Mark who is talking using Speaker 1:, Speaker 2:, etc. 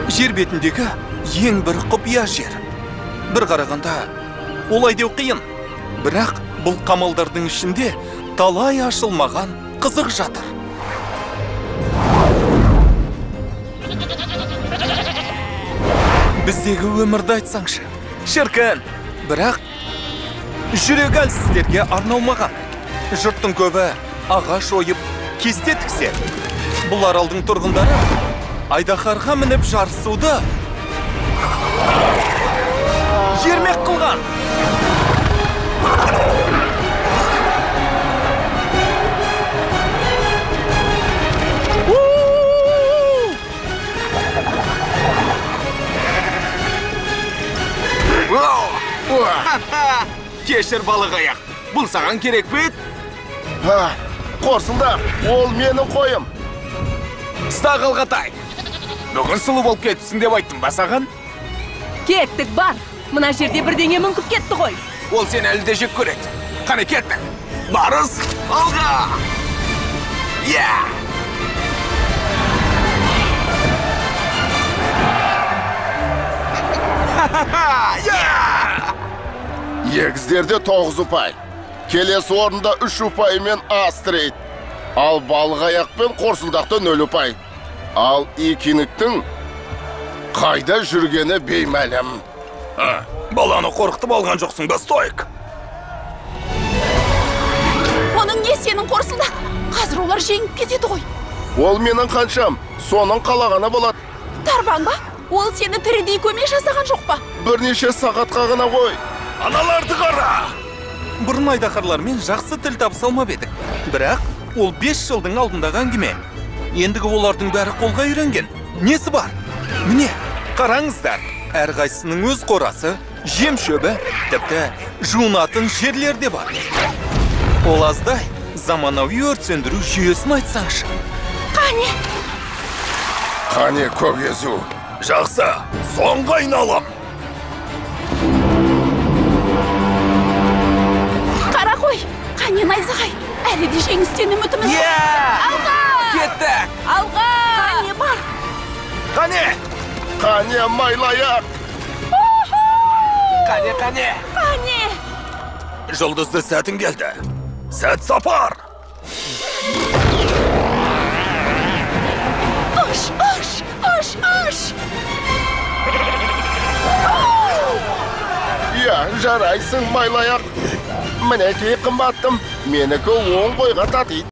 Speaker 1: жер бетіндегі ең бір құпия жер. Бір қарағанда олай деу қиын, бірақ бұл қамалдардың ішінде талай ашылмаған қызық жатыр. Біздегі өмірді айтсаңшы, шіркін, бірақ жүрегі әлсіздерге арналмаған. Жұрттың көбі ағаш ойып, кесте тіксе. Бұл аралдың тұрғындары айдаһарға мініп жарысуды ермек қылған.
Speaker 2: Кешір, балық аяқ. Бұл саған керек пе?
Speaker 3: Қорсылдар, ол менің қойым.
Speaker 2: Стағыл қатай. Бүгін сұлу болып кетсің деп айттым ба саған?
Speaker 4: Кеттік бар. Мына жерде бірдеңе мүңкіп кетті ғой.
Speaker 2: Ол сен әлі де жек көреді. Қане кеттік. Барыс, алға!
Speaker 3: Егіздерде 9 ұпай. Келесі орында 3 ұпаймен Астрейд. Ал балық аяқ пен қорсылдақты 0 ұпай. Ал икиниктің қайда жүргені беймәлім.
Speaker 1: Баланы қорқытып алған жоқсың ба, Стоик?
Speaker 5: Оның не сенің қорсылдақ? Қазір олар жеңіп кетеді ғой.
Speaker 3: Ол менің қаншам, соның қалағаны болады.
Speaker 5: Тарбан ба? Ол сені тірідей көмек жасаған жоқ па?
Speaker 3: Бірнеше сағатқа ғана ғой.
Speaker 1: Аналарды қара! Бұрын айдаһарлармен жақсы тіл табыса алмап едік. Бірақ ол 5 жылдың алдындағы әңгіме. Ендігі олардың бәрі қолға үйренген. Несі бар? Міне, қараңыздар. Әрқайсының өз қорасы, жем шөбі, тіпті жуынатын жерлер де бар. Ол аздай заманауи өрт сөндіру жүйесін айтсаңшы.
Speaker 3: Қане көгезу.
Speaker 1: Жақсы, соңғы айналым.
Speaker 5: Қара қой, қане найзағай. Әлі де жеңістен үмітіміз бар. Алға!
Speaker 2: Кеттік!
Speaker 5: Алға! Қане бар.
Speaker 3: Қане майлаяқ.
Speaker 2: Қане!
Speaker 1: Жұлдызды сәтің келді. Сәт сапар.
Speaker 5: Аш!
Speaker 3: Жарайсың майлаяқ. Мінекей қымбаттым. Менікі 10 қойға татиды.